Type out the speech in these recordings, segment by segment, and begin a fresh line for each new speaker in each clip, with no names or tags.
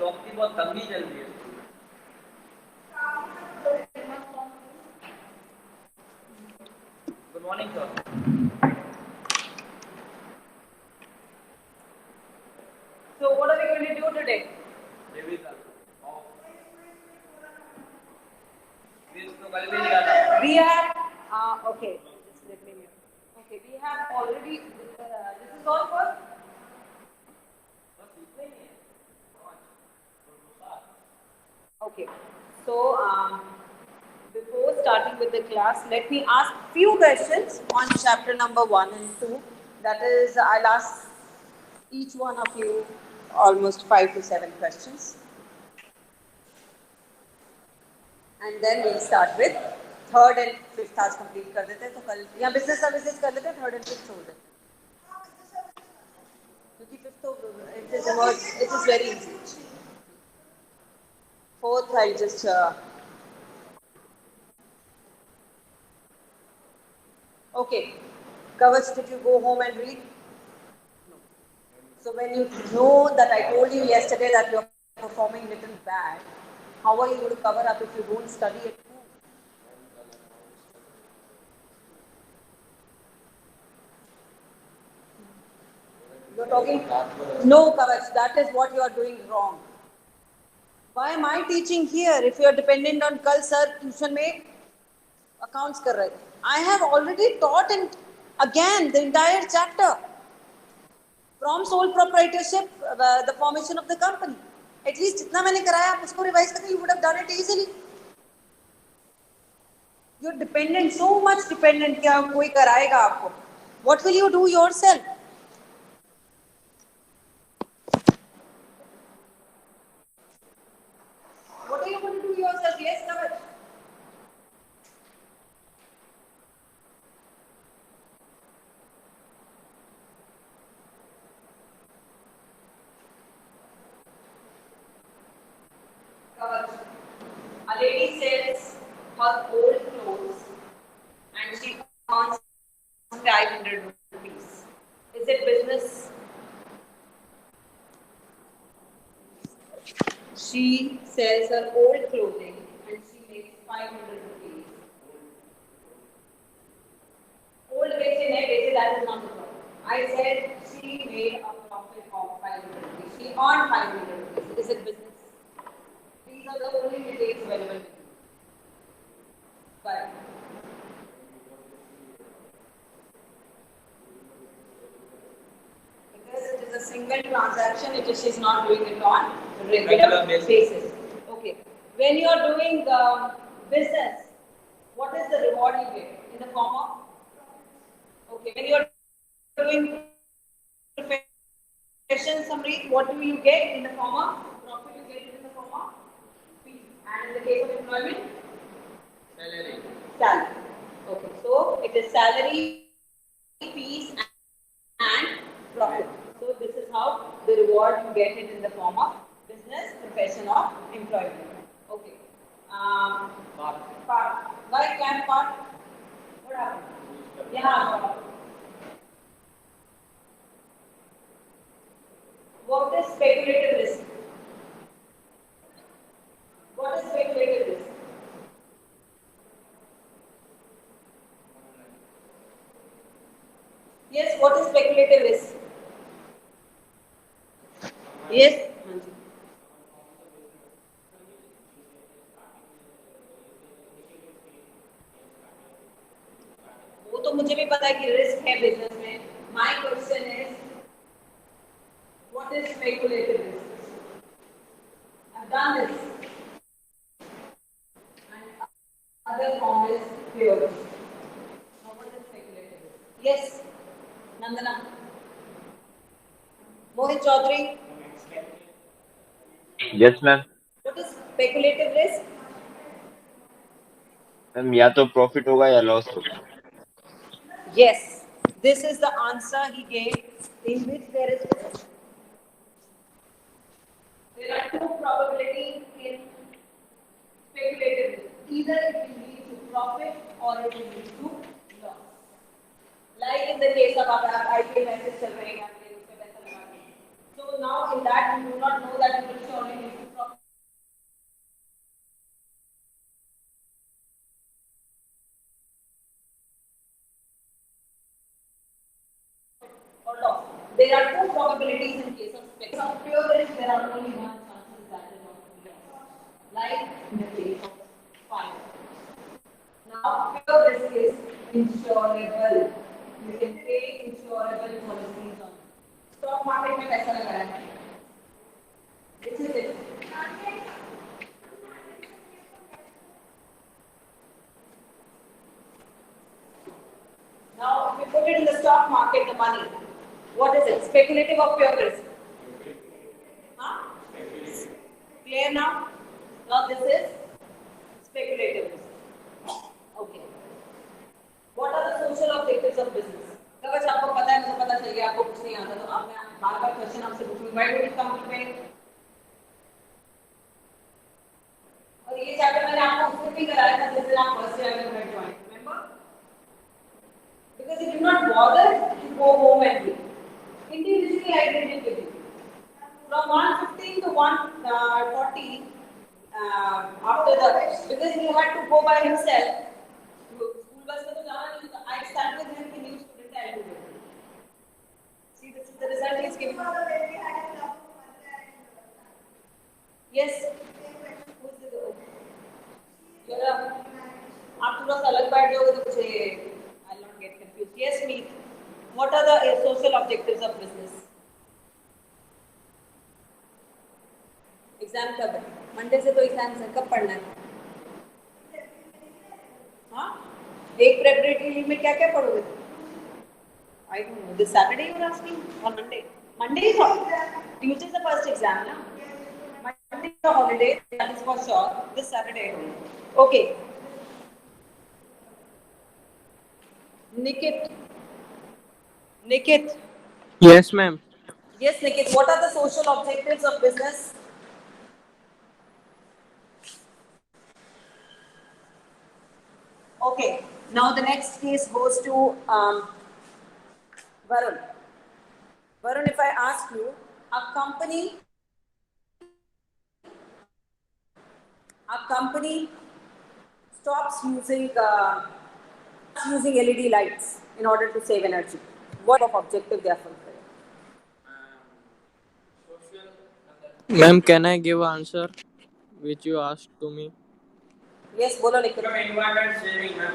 चौक की बहुत तंगी चल रही है। Good morning sir.
So what are we going to do today?
Revision. तो कल भी लिया था।
We have okay. Just let me know. Okay, we have already. This is all for. Okay. So before starting with the class, let me ask few questions on chapter number 1 and 2. That is, I'll ask each one of you almost 5 to 7 questions. And then we'll start with third and fifth आज complete कर देते हैं तो कल या business services कर लेते हैं third and fifth छोड़ देते हैं क्योंकि fifth तो it is very easy. Fourth I'll just okay. Kavach, did you go home and read? No. So when you know that I told you yesterday that you're performing little bad, how are you going to cover up if you don't study at home? You're talking? No, Kavach, that is what you are doing wrong. Why am I teaching here if you are dependent on kal sir tuition में accounts कर रहे थे? I have already taught in again the entire chapter from sole proprietorship, the formation of the company. At least जितना मैंने कराया आप उसको revise करके you would have done it easily. You're dependent, so much dependent कि कोई कराएगा आपको. What will you do yourself? What are you going to do yourself? Yes, Kavach. Kavach. A lady sells her old clothes and she earns 500 rupees. Is it business? She sells her old clothing and she makes 500 rupees. Old beche, that is not the problem. I said she made a profit of 500 rupees. She earned 500 rupees. Is it business? These are the only details available to you. But because it is a single transaction, she is not doing it on regular basis. Okay. When you are doing business, what is the reward you get? In the form of? Okay. When you are doing profession summary, what do you get in the form of? Profit you get in the form of fee. And in the case of employment?
Salary.
Salary. Okay. So it is salary, fees and profit. So this is how the reward you get it in the form of business, profession or employment. Okay. Part. Why can part? What happened? Yeah. What is speculative risk? What is speculative risk? Yes, what is speculative risk? Yes. वो तो मुझे भी पता है कि risk है business में. My question is, what is speculative risk? I've done this. And other form is pure risk. Now what is speculative risk? Yes, Nandana. Mohit Chaudhary.
Yes, ma'am.
What is speculative risk?
Ma'am या तो profit होगा या loss होगा.
Yes, this is the answer he gave, in which there is risk. There are two probabilities in speculative risk. Either it will lead to profit or it will lead to loss. Like in the case of अगर आप IPL message चल रहे हैं, उसमें पैसा लगा दें, so now in that you do not know that you will surely need to profit or loss. There are two probabilities in case of pure risk. There are only one chances that will not be lost, like in the case of fire. Now, pure risk is insurable. You can pay insurable policies on stock market में पैसा लगाया है. Which is it? Now, if you put it in the stock market, the money, what is it? Speculative or pure risk? Huh? Clear now? Now this is speculative risk. Okay. What are the social objectives of business? कवच आपको पता है, मुझे पता चल गया, आपको कुछ नहीं आता तो अब मैं बार-बार क्वेश्चन आपसे पूछूंगी. Why did it come to pay? और ये चैप्टर मैंने आपको उसमें भी कराया था जिस दिन आप फर्स्ट ईयर में बैठ join. Remember? Because you did not bother to go home and read. Individually, I did it with you. From 1:15 to 1:40, after that, because he had to go by himself. School bus में तो जाना नहीं था. I sat with him, the new student, I do it. See, this is the result he is giving. Yes. Who is the? जरा आप थोड़ा सा अलग बैठ जाओगे तो मुझे I'll not get confused. Yes, me. What are the social objectives of business? Exam कब है? मंडे से तो एग्जाम है. कब पढ़ना है? हाँ, एक प्रेपरेटरी लीव में क्या क्या पढ़ोगे? I don't know. This Saturday you are asking or Monday? Monday is holiday. Tuesday is the first exam, na? Monday is a holiday. That is for sure. This Saturday. Okay. Nikit. Nikit.
Yes, ma'am.
Yes, Nikit. What are the social objectives of business? Okay. Now the next case goes to Varun. Varun, if I ask you, a company stops using LED lights in order to save energy. What of objective they are fulfilling?
Ma'am, can I give answer which you asked to me?
Yes, बोलो Nikit.
environment saving, ma'am.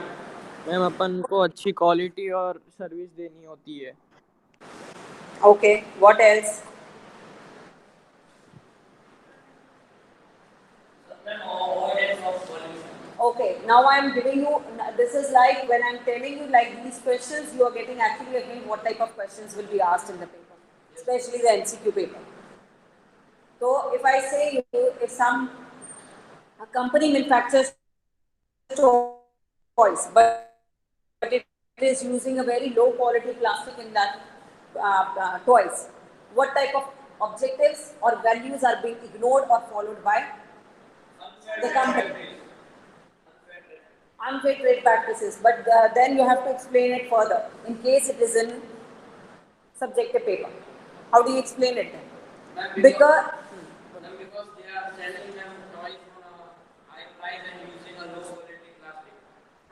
Ma'am अपन को अच्छी quality और service देनी होती है.
Okay. What else? Okay, now I am giving you, this is like when I am telling you like these questions, you are getting actually again what type of questions will be asked in the paper, especially the MCQ paper. So if I say you, if a company manufactures toys, but it is using a very low quality plastic in that toys, what type of objectives or values are being ignored or followed by the company? Unfair trade practices, but then you have to explain it further in case it is in subjective paper. How do you explain it then? Because
they are selling them toys on a high price and using a low quality plastic.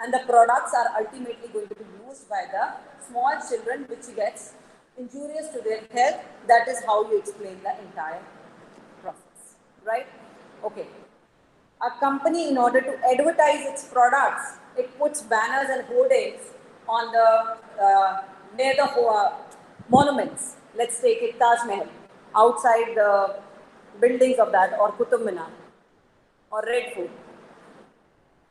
and the products are ultimately going to be used by the small children, which gets injurious to their health. That is how you explain the entire process, right? Okay. A company, in order to advertise its products, it puts banners and hoardings on the near the monuments. Let's take it Taj Mahal, outside the buildings of that, or Qutub Minar, or Red Fort.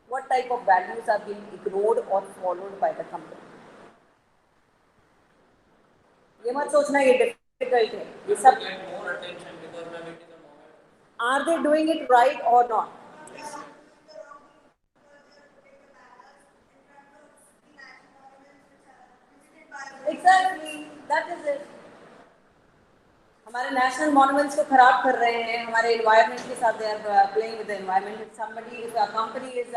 What type of values are being ignored or followed by the company? ये मत सोचना ये difficult है. ये सब
Get more attention because ma'am it is a moment.
are they doing it right or not? Exactly, that is it. हमारे national monuments को खराब कर रहे हैं, हमारे एनवायरनमेंट के साथ they are playing with the environment. If somebody is a company is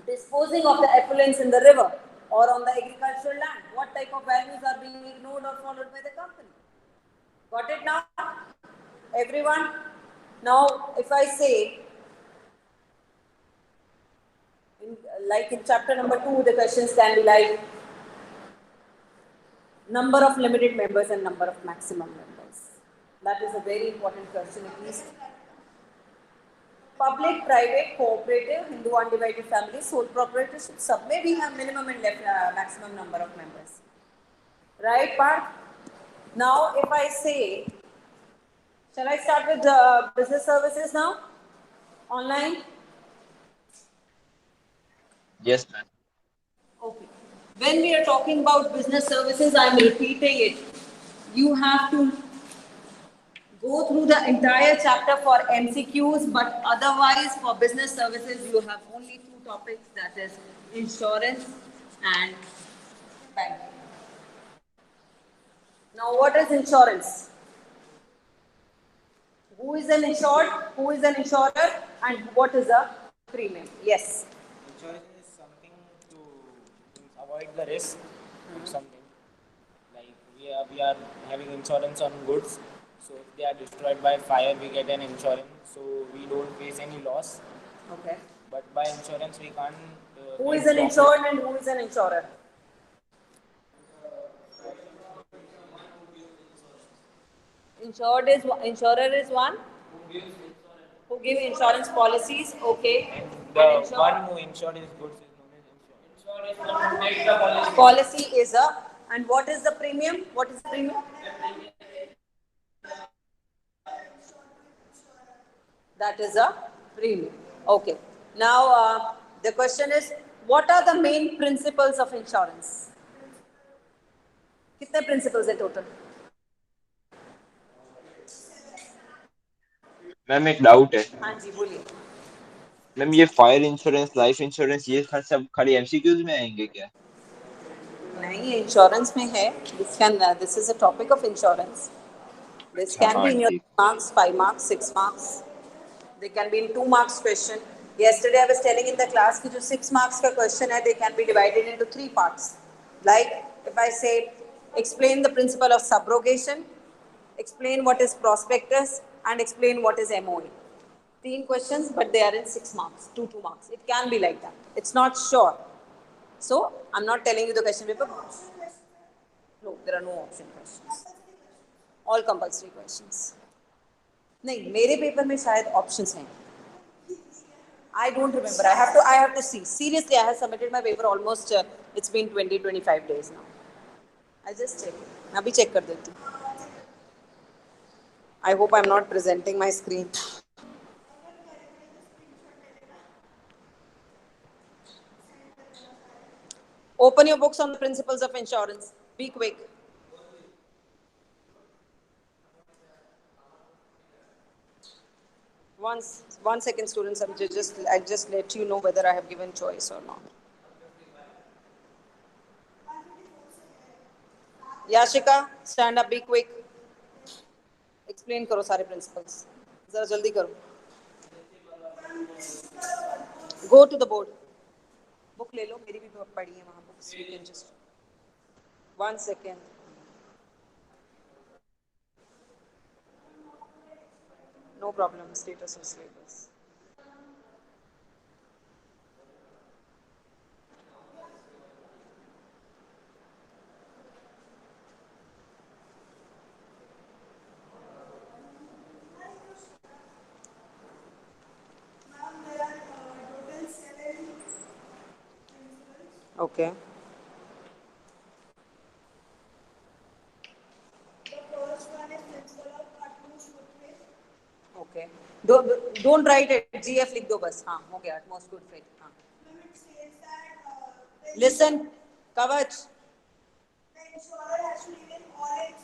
disposing of the effluents in the river or on the agricultural land, what type of values are being ignored or followed by the company? Got it now? Everyone? Now, if I say, like in chapter number 2, the questions can be like number of limited members and number of maximum members. That is a very important question at least. Public, private, cooperative, Hindu undivided family, sole proprietorship, सब में भी हम minimum and maximum number of members. Right, Parth? Now, if I say, shall I start with business services now? Online?
Yes, ma'am.
Okay. When we are talking about business services, I am repeating it. You have to go through the entire chapter for MCQs, but otherwise for business services, you have only two topics, that is insurance and banking. Now, what is insurance? Who is an insured? Who is an insurer? And what is a premium? Yes.
Insurance is something to avoid the risk of something. Like we are having insurance on goods. So if they are destroyed by fire, we get an insurance. So we don't face any loss.
Okay.
But by insurance, we can't.
Who is an insured and who is an insurer? Insurer is one who give insurance policies. Okay.
And the one who insured his goods is known as insurance.
Insurance is one who makes the policy.
Policy is a, and what is the premium? What is the premium? That is a premium. Okay. Now the question is, what are the main principles of insurance? कितने principles है total?
Ma'am एक doubt है
हाँ जी बोलिए.
Ma'am, ये fire insurance, life insurance, ये सब खाली एमसीक्यूज में आएंगे क्या?
नहीं, इंश्योरेंस में है. This is a topic of insurance. This can be in your marks, 5 marks, 6 marks. They can be in 2 marks question. Yesterday I was telling in the class कि जो 6 marks का question है, they can be divided into 3 parts. Like if I say, explain the principle of subrogation, explain what is prospectus, and explain what is MOE. 3 questions, but they are in 6 marks, 2 marks. It can be like that. It's not sure. So I'm not telling you the question paper. No, there are no option questions. All compulsory questions. नहीं, मेरे paper में शायद options हैं. I don't remember. I have to see. Seriously, I have submitted my paper almost. It's been 20-25 days now. I just check. अभी check कर देती हूँ. I hope I'm not presenting my screen. Open your books on the principles of insurance. Be quick. One second, students. I'll just let you know whether I have given choice or not. Yashika, stand up. Be quick. Explain करो सारे principles. जरा जल्दी करो. Go to the board. Book ले लो. मेरी भी पड़ी है वहाँ books. You can just. 1 second. No problem. Status of syllabus. Okay. Okay. Don't write it. GF लिख दो बस. हाँ हो गया. Most good faith. हाँ. Listen, Kavach.
The insurer has to give in all its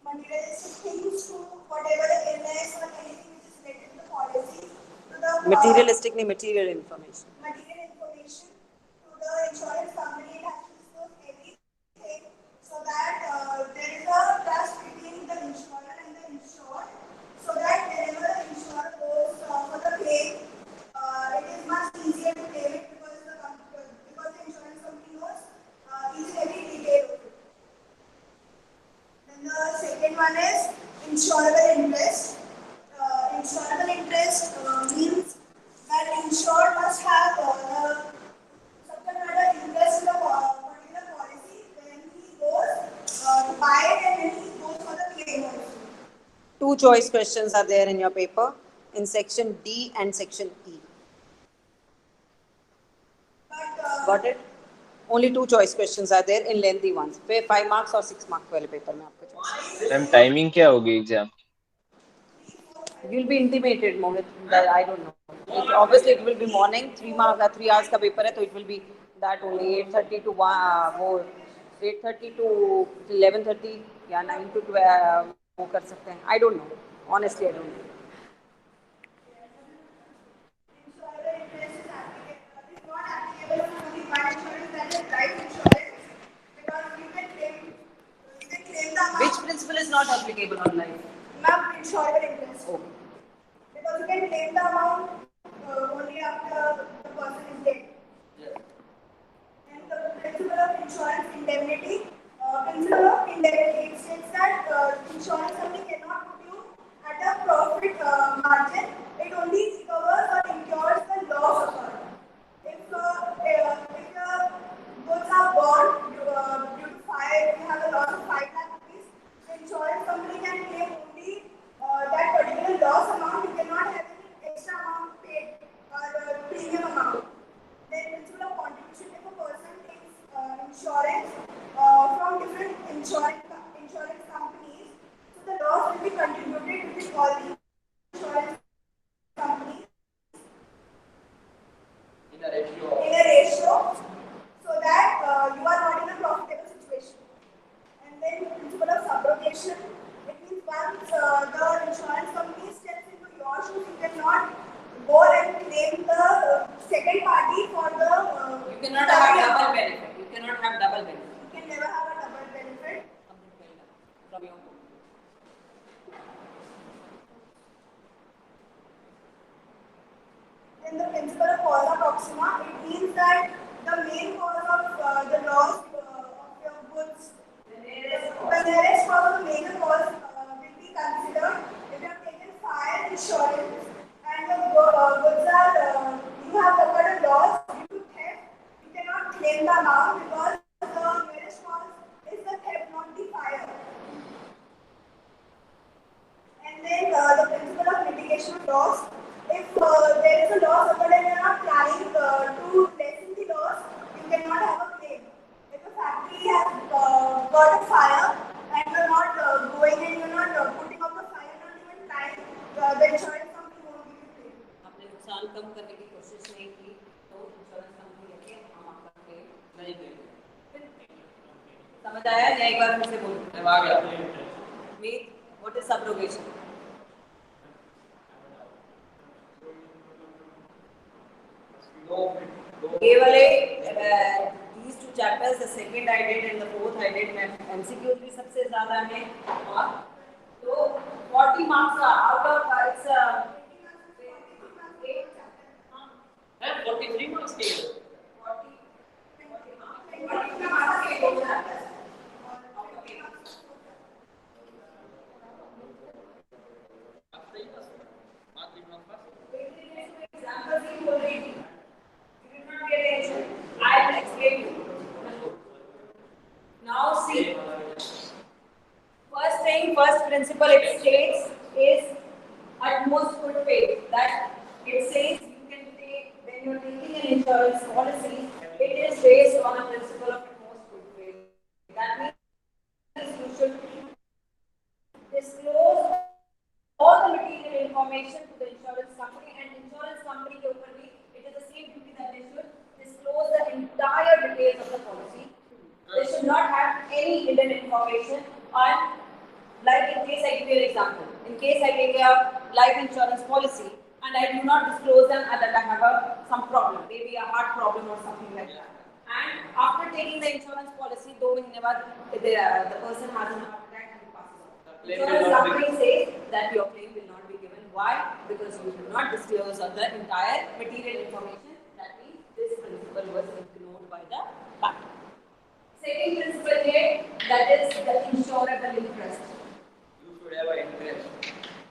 materialistic things to whatever the illness or anything which is related to the policy to the
Materialistic नहीं, material information.
material information to the insurance company. It has to disclose everything so that there is a trust between the insurer and the insured, so that whenever the insurer goes for the claim, it is much easier to claim it because the insurance company knows each and every detail of it. Then the second insurable interest. Insurable interest means that insured must have subject matter interest in a particular policy when he goes to buy it and when he goes for the claim also.
Two choice questions are there in your paper in section D and section E.
But
Got it? Only two choice questions are there in lengthy ones. 5 marks or 6 mark वाले paper में आपको choice.
Ma'am timing क्या होगी exam?
You'll be intimated, Mohit. That I don't know. Obviously, it will be morning. 3 hours का paper है, तो it will be that only 8:30 to 8:30 to 11:30 या 9 to 12 वो कर सकते हैं. I don't know. Honestly, I don't know.
insurable interest is not applicable for only one insurance, that is life insurance, because you can claim the amount.
Which principle is not applicable on life?
Ma'am, insurable interest.
Oh.
Because you can claim the amount only after the person is dead.
Yes.
And the principle of insurance indemnity, it states that insurance company cannot put you at a profit margin. It only covers or incurs the loss occurred. If your goods are burned due to fire, if you have a loss of 5 lakh rupees, the insurance company can claim only that particular loss amount. You cannot have any extra amount paid or premium amount. Then principle of contribution, if a person takes insurance from different insurance companies, so the loss will be contributed within all the insurance companies
In a ratio.
in a ratio, so that you are not in a profitable situation. And then principle of subrogation, it means once the insurance company steps into your shoes, you cannot go and claim the second party for the
You cannot have double benefit. You cannot have double benefit.
You can never have a double benefit.
From your home.
Then the principle of causa proxima, it means that the main cause of the loss of your goods, the nearest cause of the major cause will be considered. If you have taken fire insurance and the goods are, you have occurred a loss due to theft, you cannot claim the amount because the nearest cause is the theft, not the fire. And then the principle of mitigation of loss. If there is a loss occurred and you are not planning to lessen the loss, you cannot have a claim. If a factory has got a fire and you are not going and you are not putting out the fire, not even trying, the insurance company won't give you claim.
आपने नुकसान कम करने की कोशिश नहीं की तो insurance company लेके हम आपका क्लेम नहीं करेंगे. समझ आया या एक बार फिर से बोलो?
आ गया.
Meet, what is subrogation? ये वाले these two chapters, the second I did and the fourth I did, MCQs भी सबसे ज़्यादा हैं. तो 40 marks out of it's
43 marks के.
40 marks के दो chapters. Examples you already. You did not get attention. I will explain you. Now see. First thing, first principle it states is utmost good faith. That it says you can take, when you're taking an insurance policy, it is based on a principle of utmost good faith. That means you should disclose all the material information to the insurance company, and insurance company के ऊपर भी it is the same duty that they should disclose the entire details of the policy. They should not have any hidden information on, like in case I give you an example. In case I take a life insurance policy and I do not disclose them that I have some problem, maybe a heart problem or something like that. And after taking the insurance policy, 2 महीने बाद the person has an heart attack and passes on. Insurance company says that your claim will not be given. Why? Because you do not disclose the entire material information. That means this principle was ignored by the bank. Second principle here, that is the insurable interest.
You should have your interest.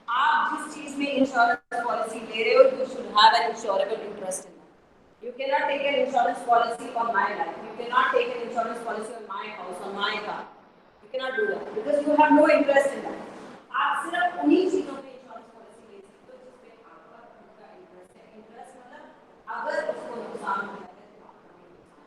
आप जिस चीज में insurance policy ले रहे हो, you should have an insurable interest in that. You cannot take an insurance policy on my life. You cannot take an insurance policy on my house, on my car. You cannot do that because you have no interest in that. आप सिर्फ उन्हीं चीजों में insurance policy ले सकते हो जिसमें आपका खुद का इंटरेस्ट है. इंटरेस्ट मतलब अगर उसको नुकसान होता है तो आपका भी नुकसान.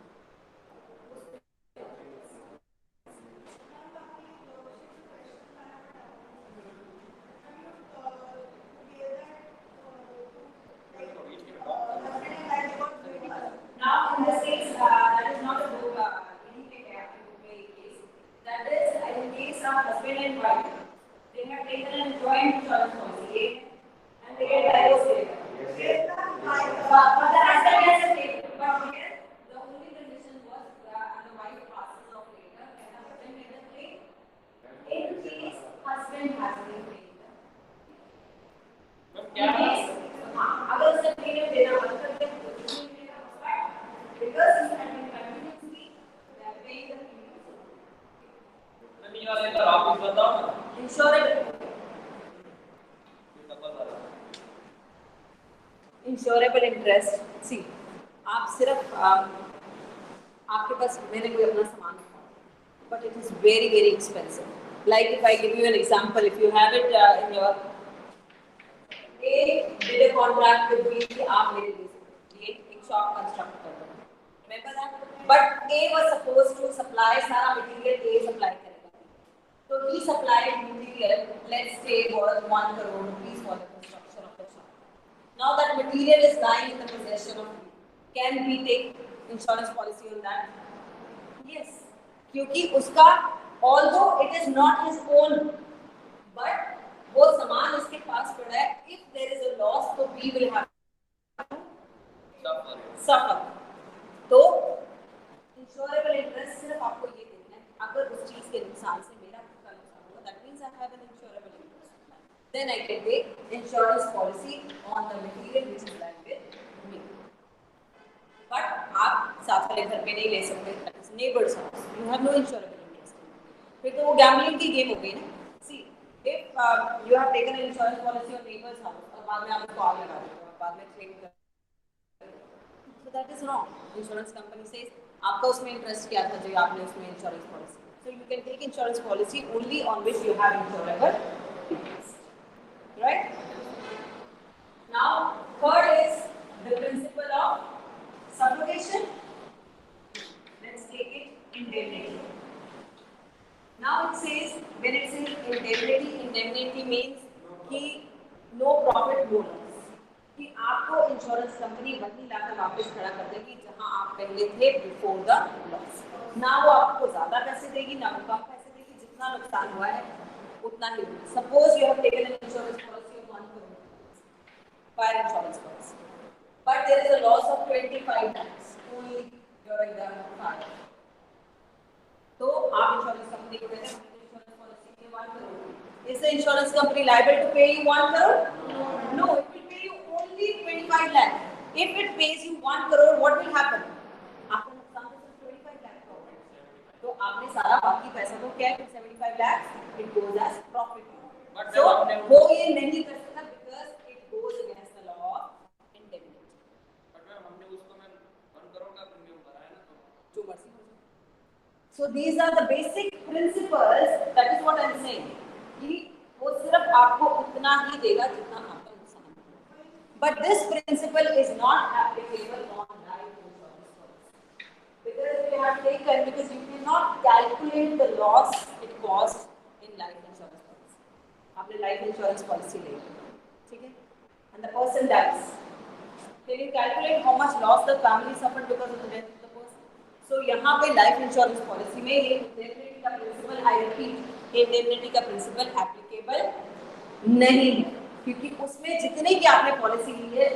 Now, in this case, that is not a book, case. That is in case of husband and wife. They have taken a joint insurance policy, and they get divorced later. But the husband has a taken. But here, the only condition was, and the wife passes off later, and the husband has a claim. In case husband has been paid. अगर उसने premium देना बंद कर दिया तो उसने देना but because he had been continuously paying the premium.
नहीं वाले का वापस बताओ ना.
Insurable interest. सी आप सिर्फ आपके पास मैंने कोई अपना सामान रखा but it is very very expensive. Like if I give you an example, if you have it in your A did a contract with B कि आप मेरे लिए एक शॉप कंस्ट्रक्ट कर दो. Remember that? But A was supposed to supply सारा material A supply करेगा. So he supplied material, let's say worth 1 crore rupees for the construction of the shop. Now that material is lying in the possession of B. Can we take insurance policy on that? Yes. क्योंकि उसका although it is not his own, but वो सामान उसके पास पड़ा है. If there is a loss, तो we will have to suffer. तो insurable interest सिर्फ आपको ये देखना है अगर उस चीज के नुकसान से मेरा खुद का नुकसान हुआ, that means I have an insurable interest. Then I can take insurance policy on the material which is lying with me. But आप साथ वाले घर पे नहीं ले सकते. That is neighbor's house. You have no insurable interest. फिर तो वो गैम्बलिंग की गेम हो गई ना. If you have taken an insurance policy on neighbor's house और बाद में आप उसको आग लगा देते हो, बाद में claim कर, so that is wrong. Insurance company says आपका उसमें interest क्या था जो आपने उसमें insurance policy. So you can take insurance policy only on which you have insurable interest, right? Now third is the principle of subrogation. Let's take it indemnity. Now it says, when it says indemnity, indemnity means कि no profit no loss. कि आपको insurance company वहीं लाकर वापस खड़ा कर देगी जहां आप पहले थे बिफोर द लॉस. ना वो आपको ज्यादा पैसे देगी ना वो कम पैसे देगी. जितना नुकसान हुआ है उतना ही. Suppose you have taken an insurance policy of 1 crore fire insurance policy, but there is a loss of 25 lakhs only during the fire. तो आप इंश्योरेंस कंपनी को कहते हैं इंश्योरेंस पॉलिसी के 1 crore. Is the insurance company liable to pay you 1 crore? No, it will pay you only 25 lakh. If it pays you 1 crore, what will happen? आपका नुकसान तो सिर्फ 25 lakh का होगा. तो आपने सारा बाकी पैसा को क्या 75 lakhs it goes as profit. So वो ये नहीं कर सकता because it goes against the law of indemnity.
But ma'am हमने उसको 1 crore का प्रीमियम भरा है ना, तो
जो मर्जी हो जाए. So these are the basic principles. That is what I am saying. कि वो सिर्फ आपको उतना ही देगा जितना आपका नुकसान है. But this principle is not applicable on life insurance policy. Because you have taken, because you cannot calculate the loss it cost in life insurance policy. आपने life insurance policy ले ली, ठीक है? And the person dies. Can you calculate how much loss the family suffered because of the death of the person? So यहाँ पे life insurance policy में ये indemnity का principle, I repeat, indemnity का principle applicable नहीं है, क्योंकि उसमें जितने की आपने पॉलिसी ली है,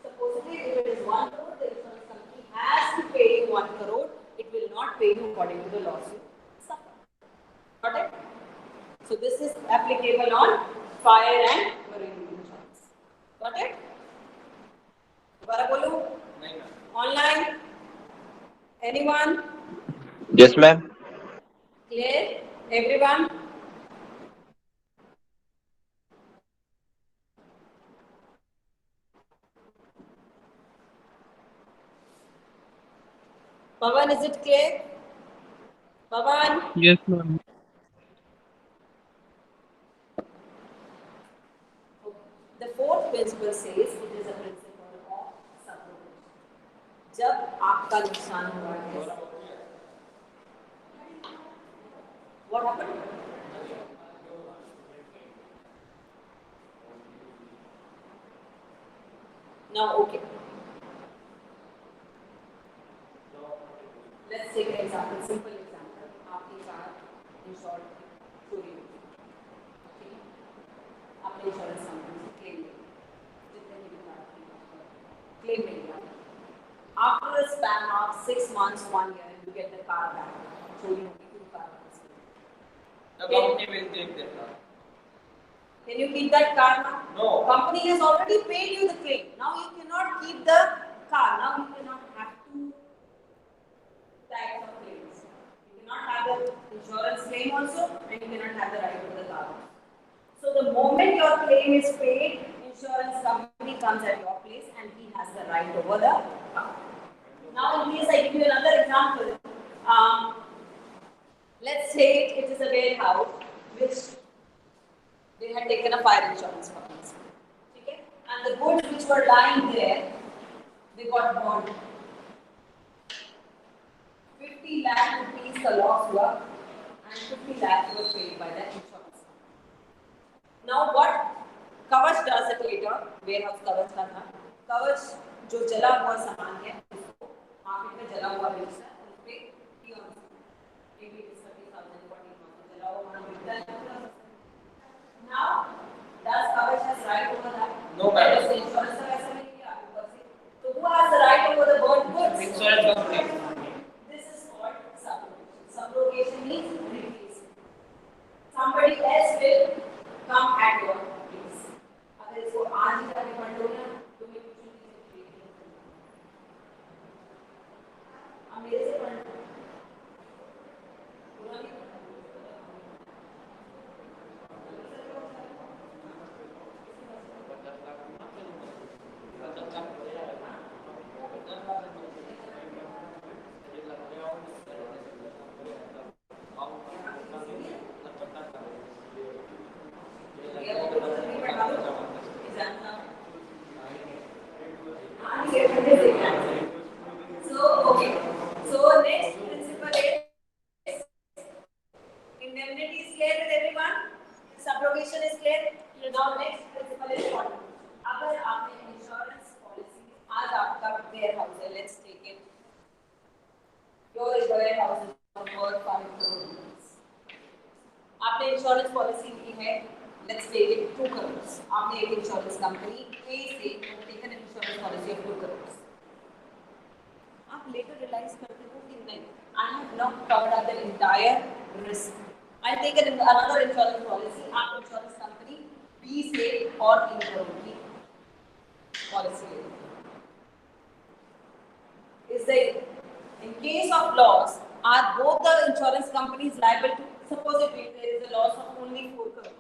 supposedly if it is 1 crore, the insurance company has to pay you 1 crore. It will not pay you according to the loss you suffer. Got it? So this is applicable on fire and marine insurance. Got it? दोबारा बोलूं?
नहीं ma'am.
Online? Anyone?
Yes, ma'am.
Clear? Everyone? Pavan, is it clear? Pavan?
Yes, ma'am.
The fourth principle says it is a principle of subrogation. जब आपका नुकसान हुआ है, what happened? Now, okay. Let's take an example, simple example. आपकी car insured चोरी हो गई, ठीक है? आपने इंश्योरेंस कंपनी से क्लेम ले लिया, जितने की भी कार थी क्लेम ले लिया. After a span of 6 months, 1 year, you get the car back. चोरी हो गई, तुम कार वापस ले लो.
The company will take that car.
Can you keep that car now?
No.
Company has already paid you the claim. Now you cannot keep the car. Now you cannot have two types of claims. You cannot have the insurance claim also, and you cannot have the right to the car. So the moment your claim is paid, insurance company comes at your place and he has the right over the car. Now in case I give you another example, let's say it is a warehouse which they had taken a fire insurance policy. Okay? And the goods which were lying there, they got burned. 50 lakh rupees the loss हुआ and 50 lakh was paid by the insurance. Now what Kavach does it later, warehouse Kavach का था. Kavach जो जला हुआ सामान है उसको market में जला हुआ बेचता है, उस पे maybe it's 30,000, 40,000 जला हुआ माल बिकता है. Now, does Kavach has right over that?
No, ma'am.
Does the insurance का वैसा नहीं किया ऊपर से? So who has the right over the burnt goods?
Insurance company.
This is called subrogation. Subrogation means replacement. Somebody else will come at your place. अगर इसको आज ही जाके पढ़ लो ना, तो मैं कुछ नहीं सकती. अब मेरे से पढ़ लो. पूरा नहीं. So, okay. So, next principle is indemnity is clear with everyone? Subrogation is clear? Now, next principle is what? अगर आपने insurance policy, आज आपका warehouse है, let's take it. Your warehouse is worth 5 crore rupees. आपने insurance policy ली है, let's take it 2 crores. आपने एक insurance company A से taken an insurance policy of 2 crores. आप later realize करते हो कि नहीं, I have not covered up the entire risk. I'll take another insurance policy. आप insurance company B से और 3 crore की policy ले लो. Is there, in case of loss, are both the insurance companies liable to? Suppose if there is a loss of only 4 crore.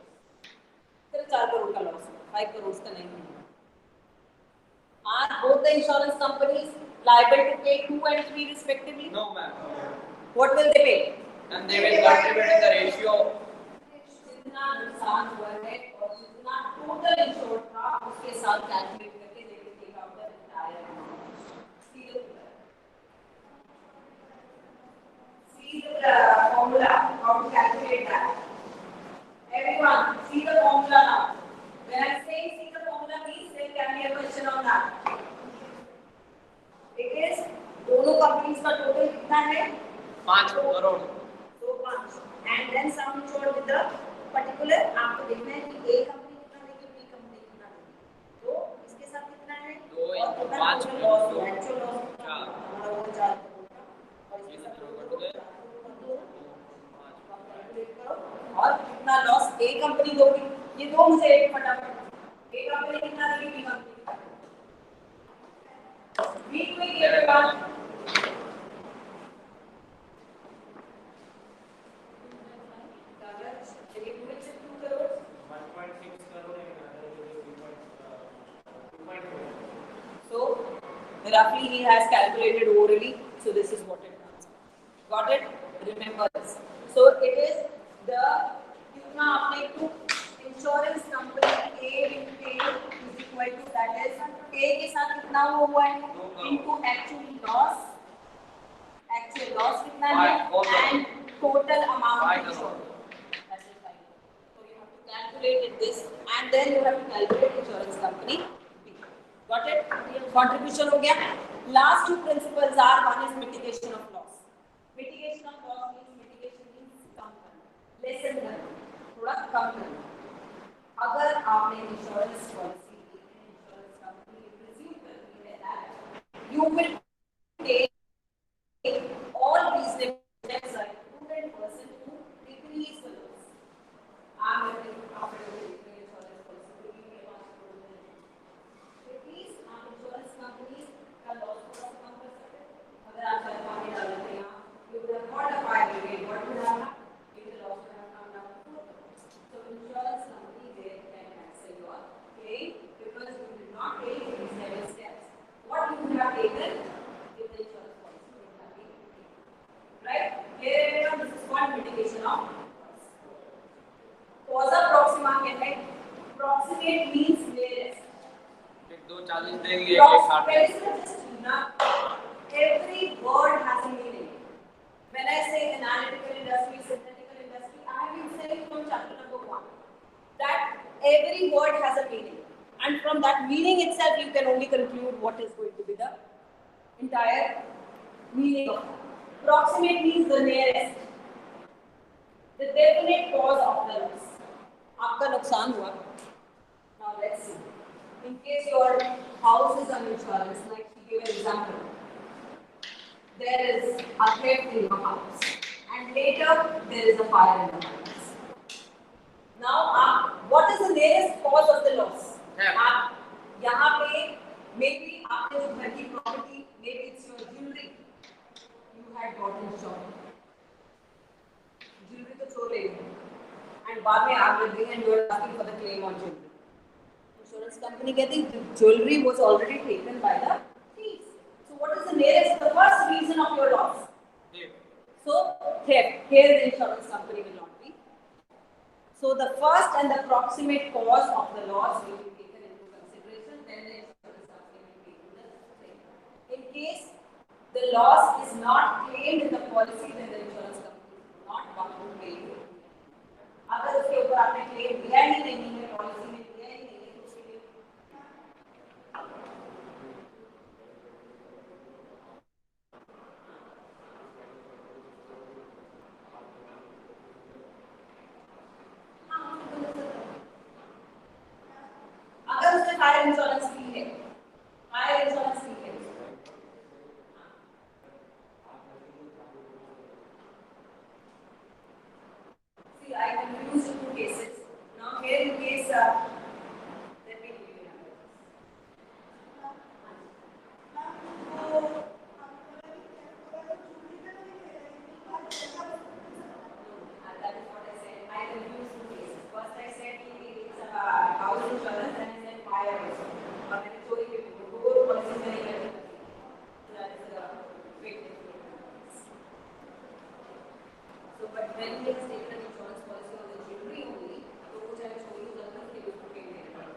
सिर्फ 4 करोड़ का loss है, 5 करोड़ का नहीं है. Are both the insurance companies liable to pay 2 and 3 respectively?
No, ma'am.
What will they pay?
And they will contribute in the ratio.
जितना नुकसान हुआ है और जितना टोटल इंश्योर्ड था उसके साथ कैलकुलेट करके they will take out the entire amount. See the formula, how to calculate that. Everyone, see the formula now. When I say see the formula, please, there can be a question on that. It is दोनों companies का total कितना है?
5 करोड़.
तो 5. And then sum insured with the particular आपको देखना है कि A company कितना देगी, B कंपनी कितना देगी. तो इसके साथ कितना है?
2
और
into
total
5
total loss,
into
actual loss कितना?
4.
हमारा वो 4 करोड़ का. और इसके
ये
साथ
कितना कट गए?
कैलकुलेट करो और कितना लॉस A कंपनी दोगी. ये दो मुझे एक फटाफट. A कंपनी कितना देगी, B कंपनी कितना देगी. B quick everyone. So roughly he has calculated orally. So So this is what it comes out. Got it? Remember this. So it is the कितना आपने to insurance company A into A is equal to that is A के साथ कितना हुआ है into actual loss कितना है and total amount insured. That is fine. So you have to calculate this and then you have to calculate insurance company B. Got it? Contribution हो गया. Last two principles are one is mitigation of loss. Mitigation of loss means कम करना, lessen करना, थोड़ा कम करना. अगर आपने insurance policy insurance company presume करती है that you will take all reasonable steps like prudent person to decrease the loss. I'm getting after the insurance policy to give me a much more at least insurance companies का loss थोड़ा कम कर सकते हैं. अगर आप चाहे पानी डाल देते हैं you would have not a fire brigade. What would have happened? If the loss would have come down to 4%. So insurance company there can cancel your claim because you did not take reasonable steps. What you would have taken if the insurance policy would have been taken. Right? Here everyone, this is called mitigation of loss. Causa proxima can like proximate means nearest.
दो 40 देंगे एक 60.
Every word has a meaning. When I say analytical industry, synthetical industry, I have been saying from chapter number 1 that every word has a meaning, and from that meaning itself, you can only conclude what is going to be the entire meaning of it. Proximate means the nearest, the definite cause of the loss. आपका नुकसान हुआ. Now let's see. In case your house is on insurance, like she gave an example. There is a theft in your house and later there is a fire in the house. Now, what is the nearest cause of the loss? आप यहाँ पे maybe आपने जो घर की property, maybe it's your jewelry, you had got insured. Jewelry तो छोड़ रही है and बाद में आग लग गई and you are asking for the claim on jewelry. Insurance company कहती है jewelry was already taken by the thieves. So what is the nearest, the first reason of your loss? So theft. Here the insurance company will not be. So the first and the proximate cause of the loss will be taken into consideration. Then the insurance company will pay you the claim. In case the loss is not claimed in the policy, then the insurance company will not come to pay you. अगर उसके ऊपर आपने claim दिया ही नहीं है, policy में दिया ही नहीं है, तो उसके लिए अगर उसने फायर इंश्योरेंस की है, फायर इंश्योरेंस की है, see, I confused two cases. Now here in case, let me give you an example. That is what I said. I confused two cases. First I said it's a house insurance and I said fire insurance. But मैंने चोरी के दो policies में नहीं करती. So that is a big difference. So but when he has taken an insurance policy on the jewelry only, तो वो चाहे चोरी हो जाता है कि उसको claim नहीं करना.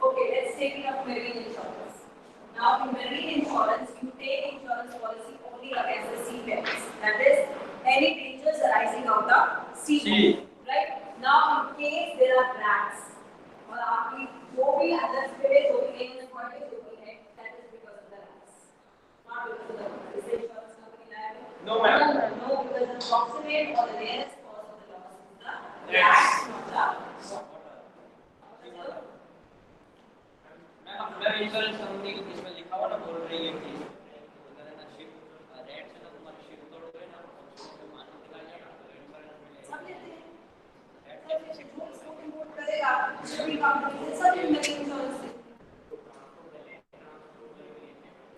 Okay, let's take it up marine insurance. Now in marine insurance, you take insurance policy only against the sea perils. That is, any dangers arising out the sea. Right? Now in case there are rats, और आपकी जो भी अंदर spirits होती है, cottage होती है, that is because of the rats. Not because of the water. Is the insurance company liable?
No, ma'am.
No, because the proximate or the nearest cause of the loss is the rats, not the water.
Ma'am insurance company को इसमें लिखा हुआ ना बोल रही है कि अगर है ना शिप रेट से ना तुम्हारी शिप तोड़ गए ना तो मान निकाल जाना तो इंश्योरेंस मिलेगा.
सब लेते हैं. सब लेते हैं. जो इसको इम्पोर्ट करेगा, शिपिंग कंपनी से सब मेरी इंश्योरेंस से.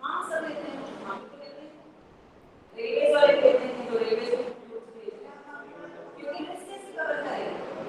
हाँ सब लेते हैं. हाँ तो लेते हैं. रेलवे वाले लेते हैं तो रेलवे से क्योंकि रिस्क कैसे कवर करेंगे?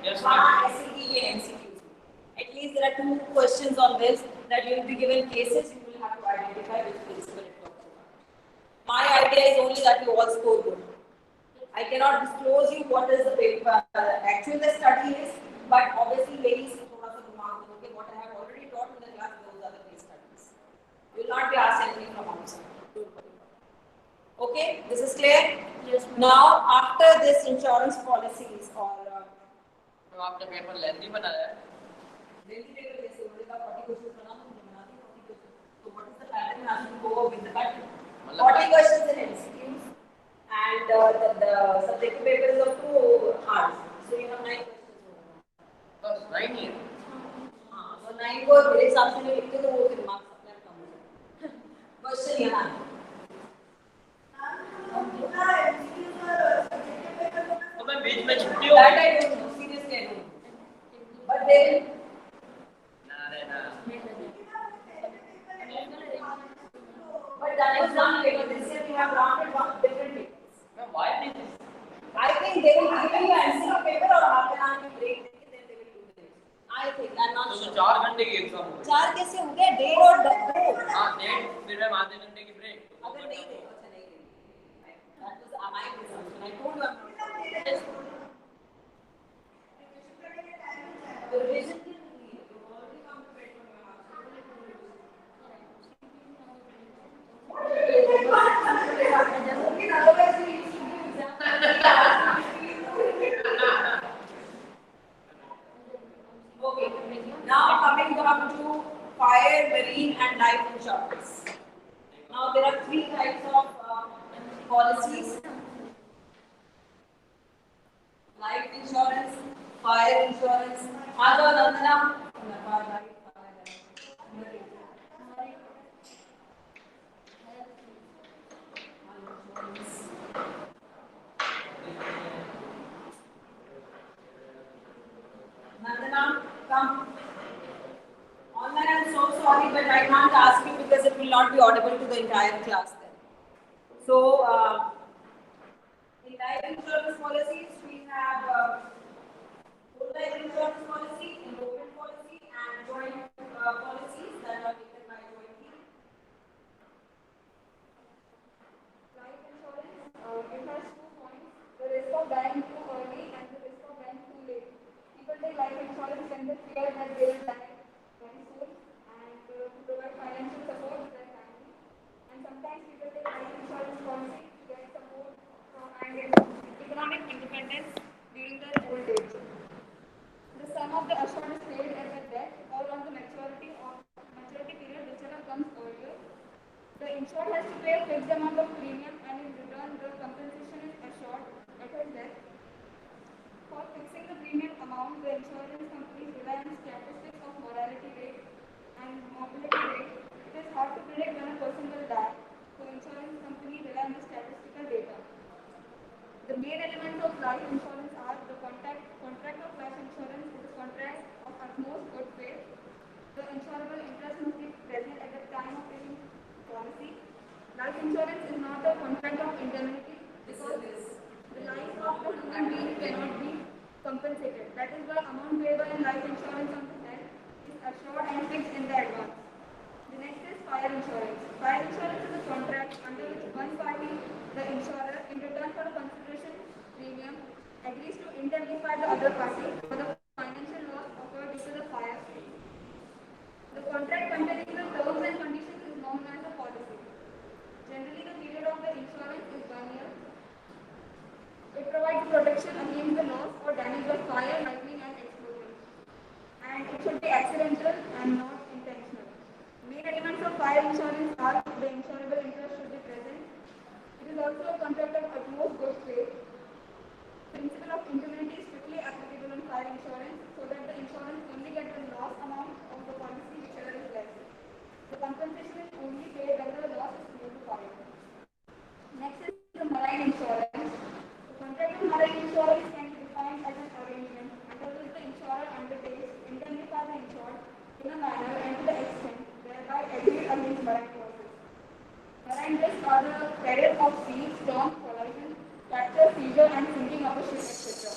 Yes,
SCT and MCQs. At least there are 2 questions on this that you will be given cases. You will have to identify which principle it talks about. My idea is only that you all score good. I cannot disclose you what is the paper actual the study is, but obviously very थोड़ा सा दिमाग में okay, what I have already taught in the class, those are the case studies. You will not be asked anything from outside. Don't worry. Okay, this is clear? Yes. Now, after this insurance policies or
तो आपने paper lengthy बनाया है
daily paper जैसे बोले का 40 questions बना दो मुझे बना दी 40 questions. So what is the pattern you have to go with the pattern? 40 questions in MCQs and the subjective paper is of 2 hours. So you have 9 questions.
बस नहीं है
हाँ, तो 9 को मेरे हिसाब से लिखते तो वो फिर मार्क्स अपने आप कम हो जाते हैं. Question यहाँ है.
तो मैं बीच में छुट्टी हो
That I don't know. Seriously, I don't know. But they will.
ना रे ना
But that was one paper. This year we have rounded one different papers.
मैं वाइट नहीं थी
I think they will give you MCQ paper or half an hour break. Then they will do this. I think I'm not
तो
sure.
4 घंटे की exam हो गई
4 कैसे हो गए? डेढ़ और 2.
हाँ डेढ़ फिर मैं आधे घंटे की ब्रेक
अगर नहीं दे, अच्छा नहीं दे. That was my assumption. I told you I'm not. The revision के लिए you already come prepared from your house. Okay. Now coming down to fire, marine, and life insurance. Now there are 3 types of policies: life insurance, fire insurance. Ajo Nandana. Nandana, come. Online, I'm so sorry, but I can't ask you because it will not be audible to the entire class then. So, in life insurance policies, we have whole life insurance policy, enrollment policy, and joint policies that are taken by jointly.
Life insurance, it has 2 points: the risk of dying too early and the risk of dying too late. People take life insurance when they fear that they will die very soon and to provide financial support to their family. And sometimes people take life insurance policy to get support from and get economic independence during their old age. The sum of the assured is paid as a debt or on the maturity period, whichever comes earlier. The insured has to pay a fixed amount of premium and in return the compensation is assured at his death. For fixing the premium amount, the insurance companies rely on statistics of mortality rate and morbidity rate. It is hard to predict when a person will die, so insurance companies rely on the statistical data. The main elements of life insurance are the contract of life insurance is a contract of utmost good faith. The insurable interest must be present at the time of taking policy. Life insurance is not a contract of indemnity because the life of the human being cannot be compensated. That is why amount payable in life insurance on the death is assured and fixed in the advance. The next is fire insurance. Fire insurance is a contract under which one party, the insurer, in return for a consideration premium, agrees to indemnify the other party for the financial loss occurred due to the fire. The contract containing the terms and conditions is known as a policy. Generally, the period of the insurance is 1 year. It provides protection against the loss or damage by fire, lightning, and explosion. And it should be accidental and not intentional. Main elements of fire insurance are the insurable interest should be present. It is also a contract of utmost good faith. Principle of indemnity is strictly applicable on fire insurance so that the insurance only gets the loss amount of the policy whichever is less. The compensation is only paid when the loss is due to fire. Next is the marine insurance. The contract of marine insurance can be defined as an arrangement under which the insurer undertakes to indemnify the insured in a manner and to the extent thereby agreed against marine losses. Marine risks are the peril of sea, storm, collision, capture, seizure, and sinking of a ship, etc.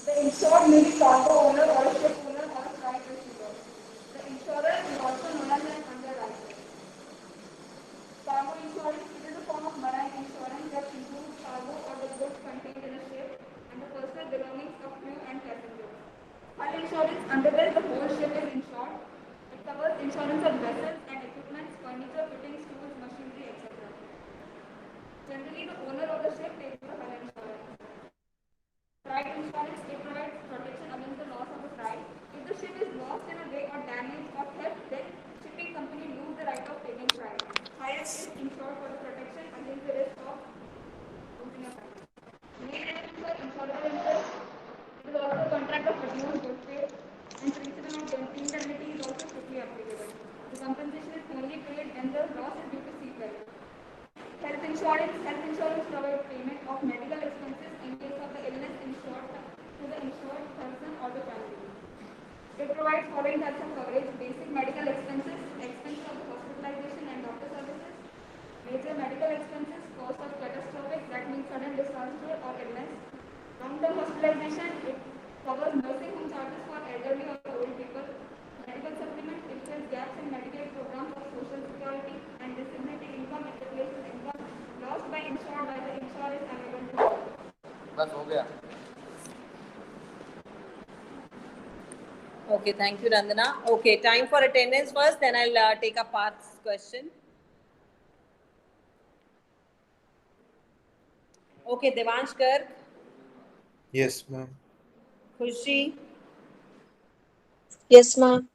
The insured may be cargo owner or a ship owner or a freight receiver. The insurer is also known as an underwriter. Cargo insurance, it is a form of marine insurance that includes cargo or the goods contained in a ship and the personal belongings of crew and passengers. Hull insurance, under this the whole ship is insured. It covers insurance of vessels and equipment, furniture, fittings, tools, machinery, etc. Generally, the owner of the ship pays the hull insurance. Freight insurance, it provides protection against the loss of the freight. If the ship is lost in a way or damaged or theft, then shipping company lose the right of taking freight. Hire is insured for the protection against the risk of losing a freight. Maintenance for insurable interest. It is also a contract of advance good faith and principle of indemnity is also strictly applicable. The compensation is only paid when the loss is due to seafarer. Health insurance provides payment of medical expenses in case of the illness insured to the insured person or the family. It provides following types of coverage: basic medical expenses, expense of hospitalization and doctor services, major medical expenses, cost of catastrophic, that means sudden disaster or illness, long-term hospitalization, it covers nursing home charges for elderly or old people, medical supplement, it fills gaps in Medicaid programs of Social Security, and disability income, it replaces income lost by insured by the insurer is unable to cover.
बस हो गया.
Okay, thank you, Randana. Okay, time for attendance first, then I'll take a Parth's question. Okay, Devansh Garg,
Yes, ma'am.
Khushi,
Yes, ma'am.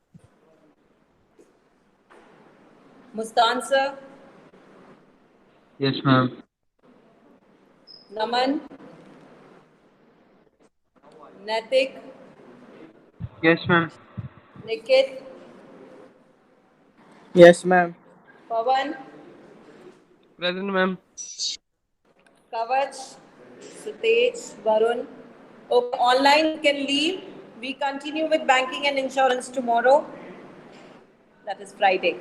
Mustan sir,
Yes, ma'am.
Naman, Naitik,
Yes, ma'am.
Nikit,
Yes, ma'am.
Pawan,
Present, ma'am.
Kavach, Sutej, Varun. Okay, online you can leave. We continue with banking and insurance tomorrow. That is Friday.